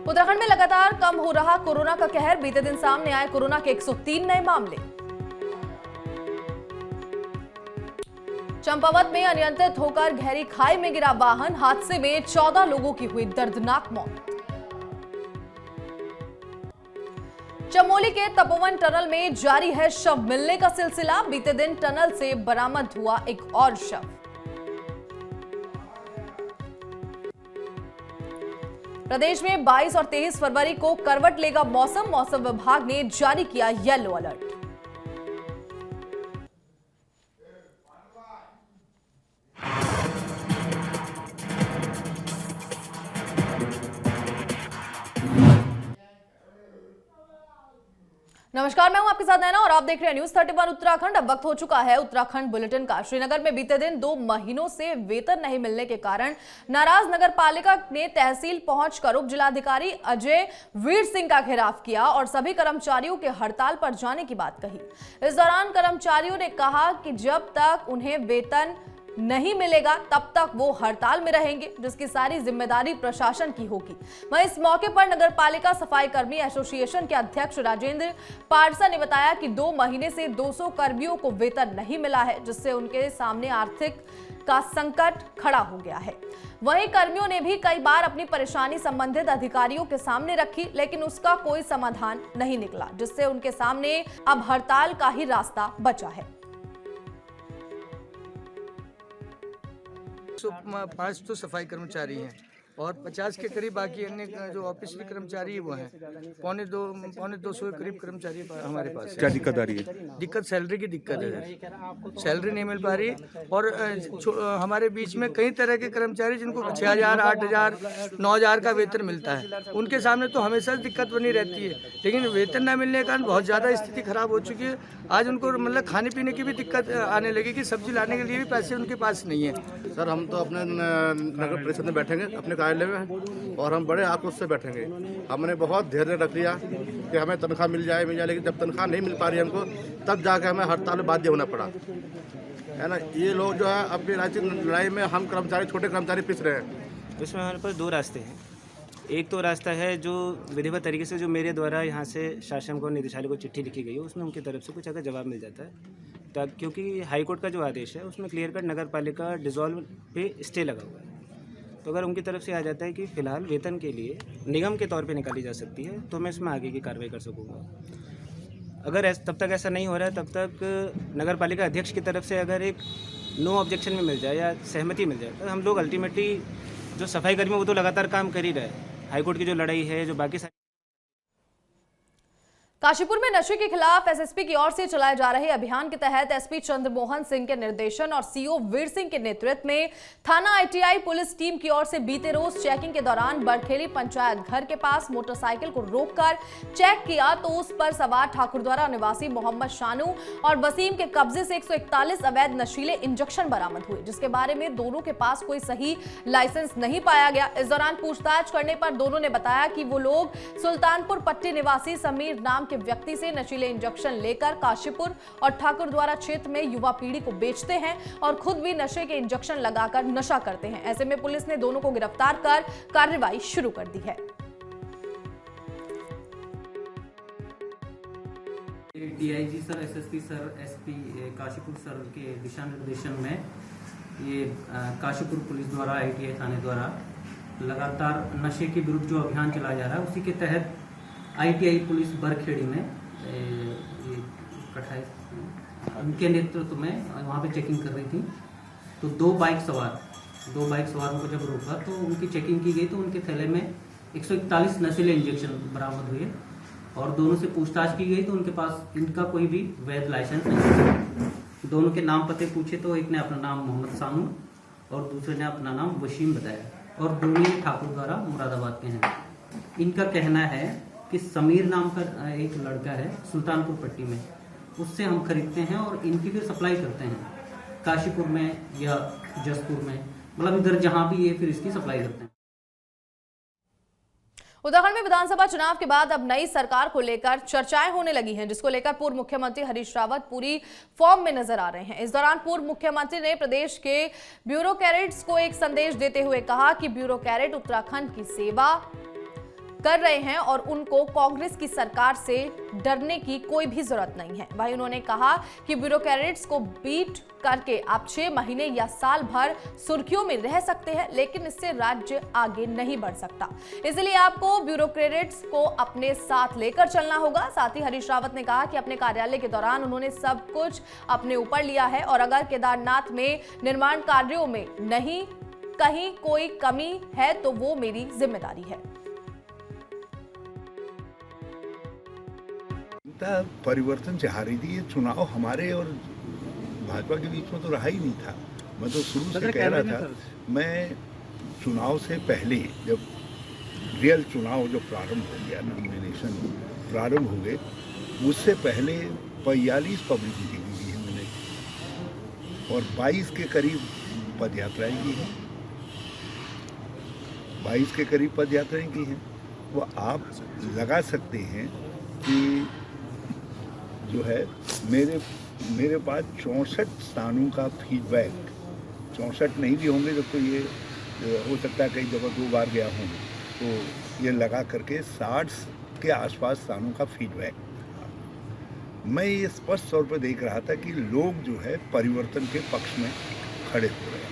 उत्तराखंड में लगातार कम हो रहा कोरोना का कहर। बीते दिन सामने आए कोरोना के 103 नए मामले। चंपावत में अनियंत्रित होकर गहरी खाई में गिरा वाहन। हादसे में 14 लोगों की हुई दर्दनाक मौत। चमोली के तपोवन टनल में जारी है शव मिलने का सिलसिला। बीते दिन टनल से बरामद हुआ एक और शव। प्रदेश में 22 और 23 फरवरी को करवट लेगा मौसम। मौसम विभाग ने जारी किया येलो अलर्ट। नमस्कार, मैं हूं आपके साथ नैना और आप देख रहे हैं न्यूज 31 उत्तराखंड। अब वक्त हो चुका है उत्तराखंड बुलेटिन का। श्रीनगर में बीते दिन 2 महीनों से वेतन नहीं मिलने के कारण नाराज नगर पालिका ने तहसील पहुंचकर उप जिलाधिकारी अजय वीर सिंह का घेराव किया और सभी कर्मचारियों के हड़ताल पर जाने की बात कही। इस दौरान कर्मचारियों ने कहा कि जब तक उन्हें वेतन नहीं मिलेगा तब तक वो हड़ताल में रहेंगे, जिसकी सारी जिम्मेदारी प्रशासन की होगी। वहीं इस मौके पर नगर पालिका सफाई कर्मी एसोसिएशन के अध्यक्ष राजेंद्र पारसा ने बताया कि 2 महीने से 200 कर्मियों को वेतन नहीं मिला है, जिससे उनके सामने आर्थिक का संकट खड़ा हो गया है। वहीं कर्मियों ने भी कई बार अपनी परेशानी संबंधित अधिकारियों के सामने रखी, लेकिन उसका कोई समाधान नहीं निकला, जिससे उनके सामने अब हड़ताल का ही रास्ता बचा है। 5 तो सफाई कर्मचारी हैं और 50 के करीब बाकी अन्य जो ऑफिस के कर्मचारी वो हैं। पौने 200 के करीब कर्मचारी हमारे पास है। क्या दिक्कत आ रही है? दिक्कत सैलरी की दिक्कत है, सैलरी नहीं मिल पा रही। और हमारे बीच में कई तरह के कर्मचारी जिनको 6000, 8000, 9000 का वेतन मिलता है, उनके सामने तो हमेशा दिक्कत बनी रहती है। लेकिन वेतन न मिलने के कारण बहुत ज़्यादा स्थिति खराब हो चुकी है। आज उनको मतलब खाने पीने की भी दिक्कत आने लगी कि सब्जी लाने के लिए भी पैसे उनके पास नहीं है। सर, हम तो अपने नगर परिषद में बैठेंगे अपने कार्यालय में और हम बड़े आक्रोश से बैठेंगे। हमने बहुत धैर्य रख लिया कि हमें तनख्वाह मिल जाए, लेकिन जब तनख्वाह नहीं मिल पा रही हमको, तब जाकर हमें हड़ताल में बाध्य होना पड़ा, है ना। ये लोग जो है अपनी राजनीतिक लड़ाई में हम कर्मचारी, छोटे कर्मचारी पिस रहे हैं। इसमें हमारे पास 2 रास्ते हैं। एक तो रास्ता है जो विधिवत तरीके से, जो मेरे द्वारा यहाँ से शासन को, निदेशालय को चिट्ठी लिखी गई है, उसमें उनकी तरफ से कुछ अगर जवाब मिल जाता है, क्योंकि हाईकोर्ट का जो आदेश है उसमें क्लियर कट नगर पालिका डिसॉल्व पे स्टे लगा हुआ है। तो अगर उनकी तरफ से आ जाता है कि फ़िलहाल वेतन के लिए निगम के तौर पे निकाली जा सकती है, तो मैं इसमें आगे की कार्रवाई कर सकूँगा। अगर तब तक ऐसा नहीं हो रहा है, तब तक नगर पालिका अध्यक्ष की तरफ से अगर एक नो ऑब्जेक्शन में मिल जाए या सहमति मिल जाए, तो हम लोग अल्टीमेटली जो सफाई कर्मी वो तो लगातार काम कर ही रहे। हाईकोर्ट की जो लड़ाई है, जो बाकी काशीपुर में नशे के खिलाफ एसएसपी की ओर से चलाए जा रहे अभियान के तहत एसपी चंद्रमोहन सिंह के निर्देशन और सीओ वीर सिंह के नेतृत्व में थाना आईटीआई पुलिस टीम की ओर से बीते रोज चेकिंग के दौरान बरखेली पंचायत घर के पास मोटरसाइकिल को रोककर चेक किया, तो उस पर सवार ठाकुरद्वारा निवासी मोहम्मद शानू और वसीम के कब्जे से 141 अवैध नशीले इंजेक्शन बरामद हुए, जिसके बारे में दोनों के पास कोई सही लाइसेंस नहीं पाया गया। इस दौरान पूछताछ करने पर दोनों ने बताया कि वो लोग सुल्तानपुर पट्टी निवासी समीर नाम व्यक्ति से नशीले इंजेक्शन लेकर काशीपुर और ठाकुरद्वारा क्षेत्र में युवा पीढ़ी को बेचते हैं और खुद भी नशे के इंजेक्शन लगाकर नशा करते हैं। ऐसे में पुलिस ने दोनों को गिरफ्तार कर कार्रवाई शुरू कर दी है। DIG sir, SSP sir, SP Kashipur sir के दिशा निर्देशन में ये काशीपुर पुलिस द्वारा, आईटीआई थाने द्वारा लगातार नशे के विरुद्ध जो अभियान चलाया जा रहा है, उसी के तहत आईटीआई पुलिस बरखेड़ी में उनके नेतृत्व में वहाँ पे चेकिंग कर रही थी। तो 2 बाइक सवारों को जब रोका तो उनकी चेकिंग की गई, तो उनके थैले में 141 नशीले इंजेक्शन बरामद हुए और दोनों से पूछताछ की गई तो उनके पास इनका कोई भी वैध लाइसेंस नहीं था। दोनों के नाम पते पूछे तो एक ने अपना नाम मोहम्मद सानू और दूसरे ने अपना नाम वसीम बताया और दोनों ठाकुरद्वारा मुरादाबाद के हैं। इनका कहना है कि समीर नाम का एक लड़का है सुल्तानपुर पट्टी में, उससे हम खरीदते हैं और इनकी फिर सप्लाई करते हैं काशीपुर में या जसपुर में, मतलब इधर जहां भी ये फिर इसकी सप्लाई करते हैं। उत्तराखंड में विधानसभा चुनाव के बाद अब नई सरकार को लेकर चर्चाएं होने लगी हैं, जिसको लेकर पूर्व मुख्यमंत्री हरीश रावत पूरी फॉर्म में नजर आ रहे हैं। इस दौरान पूर्व मुख्यमंत्री ने प्रदेश के ब्यूरोक्रेट्स को एक संदेश देते हुए कहा कि ब्यूरोक्रेट उत्तराखंड की सेवा कर रहे हैं और उनको कांग्रेस की सरकार से डरने की कोई भी जरूरत नहीं है। वहीं उन्होंने कहा कि ब्यूरोक्रेट्स को बीट करके आप 6 महीने या साल भर सुर्खियों में रह सकते हैं, लेकिन इससे राज्य आगे नहीं बढ़ सकता। इसलिए आपको ब्यूरोक्रेट्स को अपने साथ लेकर चलना होगा। साथ ही हरीश रावत ने कहा कि अपने कार्यालय के दौरान उन्होंने सब कुछ अपने ऊपर लिया है और अगर केदारनाथ में निर्माण कार्यों में नहीं कहीं कोई कमी है तो वो मेरी जिम्मेदारी है। परिवर्तन चाह रही थी। ये चुनाव हमारे और भाजपा के बीच में तो रहा ही नहीं था। मैं तो शुरू से कह रहा था, मैं चुनाव से पहले जब रियल चुनाव जो प्रारंभ हो गया, नॉमिनेशन प्रारंभ हो गए, उससे पहले 42 पब्लिक मीटिंग की है मैंने और 22 के करीब पद यात्राएं की हैं। 22 के करीब पद यात्राएं की हैं। वो आप लगा सकते हैं कि जो है मेरे पास 64 स्थानों का फीडबैक, 64 नहीं भी होंगे जब तो ये हो सकता है कई जगह 2 बार गया हूँ, तो ये लगा करके 60 के आसपास स्थानों का फीडबैक। मैं ये स्पष्ट तौर पर देख रहा था कि लोग जो है परिवर्तन के पक्ष में खड़े हो रहे हैं।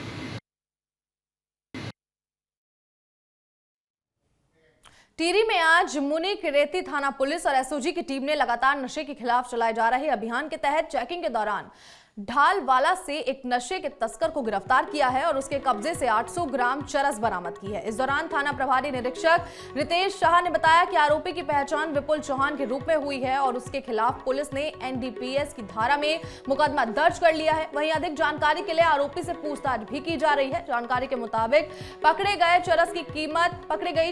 टिहरी में आज मुनिक रेती थाना पुलिस और एसओजी की टीम ने लगातार नशे के खिलाफ चलाए जा रहे अभियान के तहत चेकिंग के दौरान ढालवाला से एक नशे के तस्कर को गिरफ्तार किया है और उसके कब्जे से 800 ग्राम चरस बरामद की है। इस दौरान थाना प्रभारी निरीक्षक रितेश शाह ने बताया कि आरोपी की पहचान विपुल चौहान के रूप में हुई है और उसके खिलाफ पुलिस ने एनडीपीएस की धारा में मुकदमा दर्ज कर लिया है। वहीं अधिक जानकारी के लिए आरोपी से पूछताछ भी की जा रही है। जानकारी के मुताबिक पकड़े गई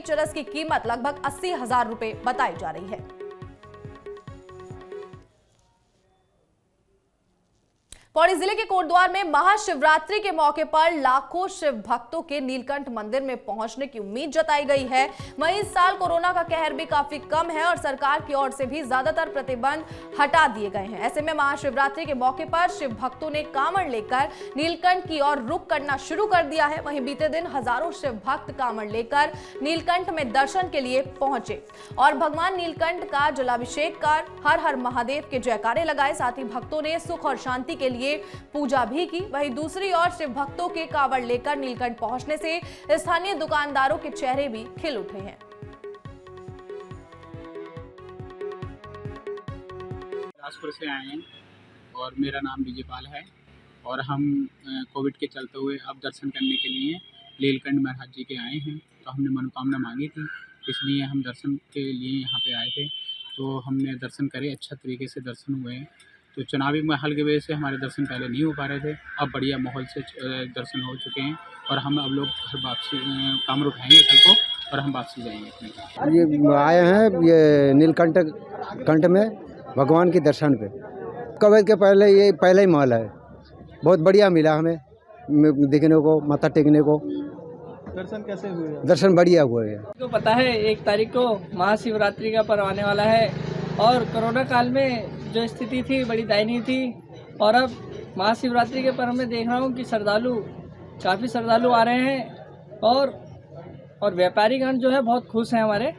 चरस की कीमत लगभग 80,000 रुपए बताई जा रही है। पौड़ी जिले के कोटद्वार में महाशिवरात्रि के मौके पर लाखों शिव भक्तों के नीलकंठ मंदिर में पहुंचने की उम्मीद जताई गई है। वहीं इस साल कोरोना का कहर भी काफी कम है और सरकार की ओर से भी ज्यादातर प्रतिबंध हटा दिए गए हैं। ऐसे में महाशिवरात्रि के मौके पर शिव भक्तों ने कांवड़ लेकर नीलकंठ की ओर रुख करना शुरू कर दिया है। वहीं बीते दिन हजारों शिव भक्त कांवड़ लेकर नीलकंठ में दर्शन के लिए पहुंचे और भगवान नीलकंठ का जलाभिषेक कर हर हर महादेव के जयकारे लगाए। साथ ही भक्तों ने सुख और शांति के लिए पूजा भी की। वहीं दूसरी ओर शिव भक्तों के कांवड़ लेकर नीलकंठ पहुंचने से स्थानीय दुकानदारों के चेहरे भी खिल उठे हैं। बिलासपुर से आए हैं और मेरा नाम विजयपाल है और हम कोविड के चलते हुए अब दर्शन करने के लिए नीलकंठ महाराज जी के आए हैं। तो हमने मनोकामना मांगी थी, इसलिए हम दर्शन के लिए यहाँ पे आए थे। तो हमने दर्शन करे, अच्छा तरीके से दर्शन हुए। तो चुनावी माहौल की वजह से हमारे दर्शन पहले नहीं हो पा रहे थे, अब बढ़िया माहौल से दर्शन हो चुके हैं और हम अब लोग घर वापसी कामर उठाएंगे कल को और हम वापसी जाएंगे अपने। ये आए हैं ये नीलकंठ में भगवान के दर्शन पे। कोविड के पहले ये पहला ही महल है, बहुत बढ़िया मिला हमें देखने को, माथा टेकने को। दर्शन कैसे हुए? दर्शन बढ़िया हुए हैं। तो पता है 1 तारीख को महाशिवरात्रि का पर्व आने वाला है और कोरोना काल में जो स्थिति थी बड़ी दयनीय थी और अब महाशिवरात्रि के पर्व में देख रहा हूँ कि काफ़ी श्रद्धालु आ रहे हैं और व्यापारीगण जो है बहुत खुश हैं हमारे।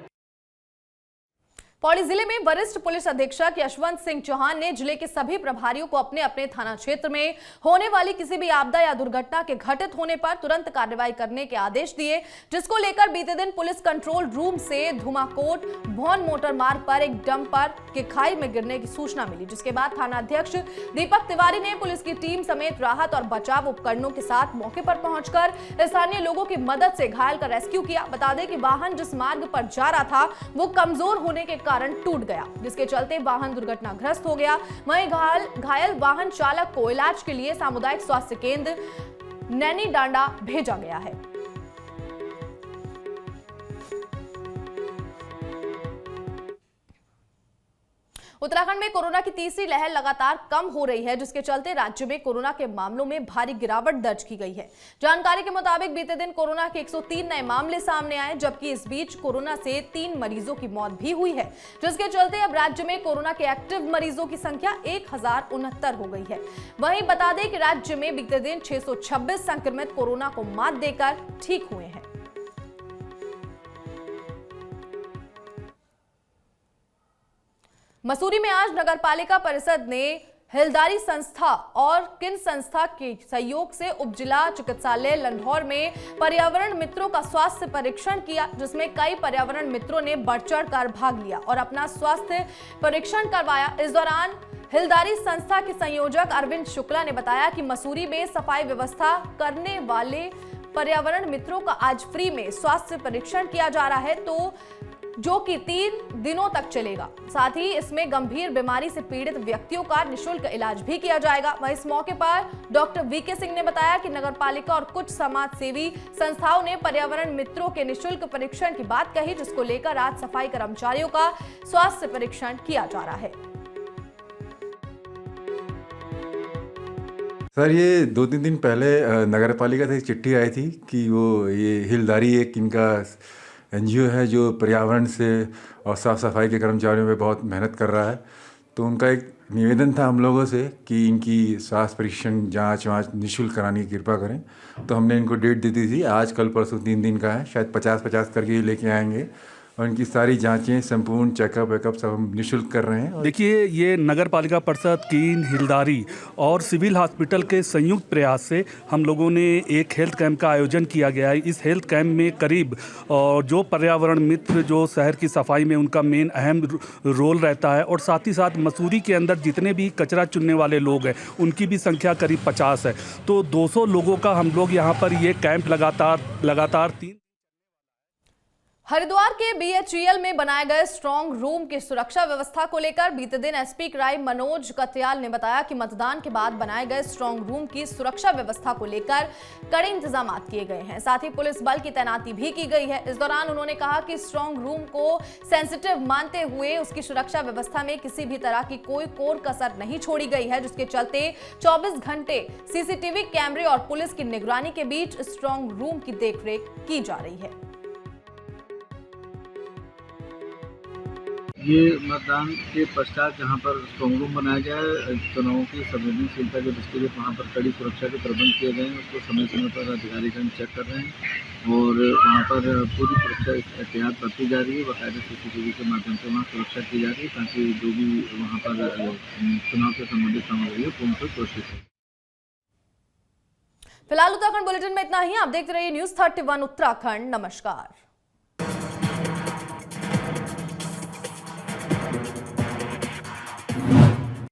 पौड़ी जिले में वरिष्ठ पुलिस अधीक्षक यशवंत सिंह चौहान ने जिले के सभी प्रभारियों को अपने अपने थाना क्षेत्र में होने वाली किसी भी आपदा या दुर्घटना के घटित होने पर तुरंत कार्रवाई करने के आदेश दिए, जिसको लेकर बीते दिन पुलिस कंट्रोल रूम से धुमाकोट भौन मोटर मार्ग पर एक डंपर के खाई में गिरने की सूचना मिली, जिसके बाद थाना अध्यक्ष दीपक तिवारी ने पुलिस की टीम समेत राहत और बचाव उपकरणों के साथ मौके पर पहुंचकर स्थानीय लोगों की मदद से घायल का रेस्क्यू किया। बता दें कि वाहन जिस मार्ग पर जा रहा था वो कमजोर होने के कारण टूट गया, जिसके चलते वाहन दुर्घटनाग्रस्त हो गया। वहीं घायल वाहन चालक को इलाज के लिए सामुदायिक स्वास्थ्य केंद्र नैनी डांडा भेजा गया है। उत्तराखंड में कोरोना की तीसरी लहर लगातार कम हो रही है, जिसके चलते राज्य में कोरोना के मामलों में भारी गिरावट दर्ज की गई है। जानकारी के मुताबिक बीते दिन कोरोना के 103 नए मामले सामने आए, जबकि इस बीच कोरोना से 3 मरीजों की मौत भी हुई है, जिसके चलते अब राज्य में कोरोना के एक्टिव मरीजों की संख्या 1069 हो गई है। वहीं बता दें कि राज्य में बीते दिन 626 संक्रमित कोरोना को मात देकर ठीक हुए हैं। मसूरी में आज नगरपालिका परिषद ने हिलदारी संस्था और किन संस्था के सहयोग से उपजिला चिकित्सालय लंढौर में पर्यावरण मित्रों का स्वास्थ्य परीक्षण किया, जिसमें कई पर्यावरण मित्रों ने बढ़ चढ़ कर भाग लिया और अपना स्वास्थ्य परीक्षण करवाया। इस दौरान हिलदारी संस्था के संयोजक अरविंद शुक्ला ने बताया कि मसूरी में सफाई व्यवस्था करने वाले पर्यावरण मित्रों का आज फ्री में स्वास्थ्य परीक्षण किया जा रहा है, तो जो कि 3 दिनों तक चलेगा। साथ ही इसमें गंभीर बीमारी से पीड़ित व्यक्तियों का निःशुल्क इलाज भी किया जाएगा। वहीं इस मौके पर डॉक्टर वीके सिंह ने बताया कि नगरपालिका और कुछ समाज सेवी संस्थाओं ने पर्यावरण मित्रों के निःशुल्क परीक्षण की बात कही, जिसको लेकर आज सफाई कर्मचारियों का स्वास्थ्य परीक्षण किया जा रहा है। सर, ये 2-3 दिन पहले नगरपालिका से एक चिट्ठी आई थी कि वो ये हिलदारी एक इनका एनजीओ है जो पर्यावरण से और साफ़ सफाई के कर्मचारियों पे बहुत मेहनत कर रहा है। तो उनका एक निवेदन था हम लोगों से कि इनकी स्वास्थ्य परीक्षण जांच निःशुल्क कराने की कृपा करें। तो हमने इनको डेट दे दी थी, आज कल परसों 3 दिन का है, शायद 50-50 करके लेके आएंगे और इनकी सारी जांचें, संपूर्ण चेकअप वेकअप सब हम निःशुल्क कर रहे हैं। देखिए, ये नगर पालिका परिषद कीन, हिलदारी और सिविल हॉस्पिटल के संयुक्त प्रयास से हम लोगों ने एक हेल्थ कैंप का आयोजन किया गया है। इस हेल्थ कैंप में करीब जो पर्यावरण मित्र जो शहर की सफाई में उनका मेन अहम रोल रहता है, और साथ ही साथ मसूरी के अंदर जितने भी कचरा चुनने वाले लोग हैं उनकी भी संख्या करीब 50 है। तो 200 लोगों का हम लोग यहाँ पर ये कैंप लगातार 3 हरिद्वार के बीएचईएल में बनाए गए स्ट्रांग रूम की सुरक्षा व्यवस्था को लेकर बीते दिन एसपी क्राइम मनोज कत्याल ने बताया कि मतदान के बाद बनाए गए स्ट्रांग रूम की सुरक्षा व्यवस्था को लेकर कड़े इंतजाम किए गए हैं। साथ ही पुलिस बल की तैनाती भी की गई है। इस दौरान उन्होंने कहा कि स्ट्रांग रूम को सेंसिटिव मानते हुए उसकी सुरक्षा व्यवस्था में किसी भी तरह की कोई कोर कसर नहीं छोड़ी गई है, जिसके चलते 24 घंटे सीसीटीवी कैमरे और पुलिस की निगरानी के बीच स्ट्रांग रूम की देखरेख की जा रही है। ये मतदान के पश्चात जहाँ पर स्ट्रॉन्ग रूम बनाया गया है, चुनावों की संवेदनशीलता के दृष्टिगत वहाँ पर कड़ी सुरक्षा के प्रबंध किए गए हैं। उसको समय समय पर अधिकारीगण चेक कर रहे हैं और वहाँ पर पूरी सुरक्षा एहतियात बरती जा रही है। बाकायदा सीसीटीवी के माध्यम से वहाँ सुरक्षा की जा रही है ताकि जो भी वहाँ पर चुनाव से संबंधित सामग्री है पूर्ण रूप से सुरक्षित है। फिलहाल उत्तराखंड बुलेटिन में इतना ही। आप देखते रहिए न्यूज़ 31 उत्तराखंड। नमस्कार।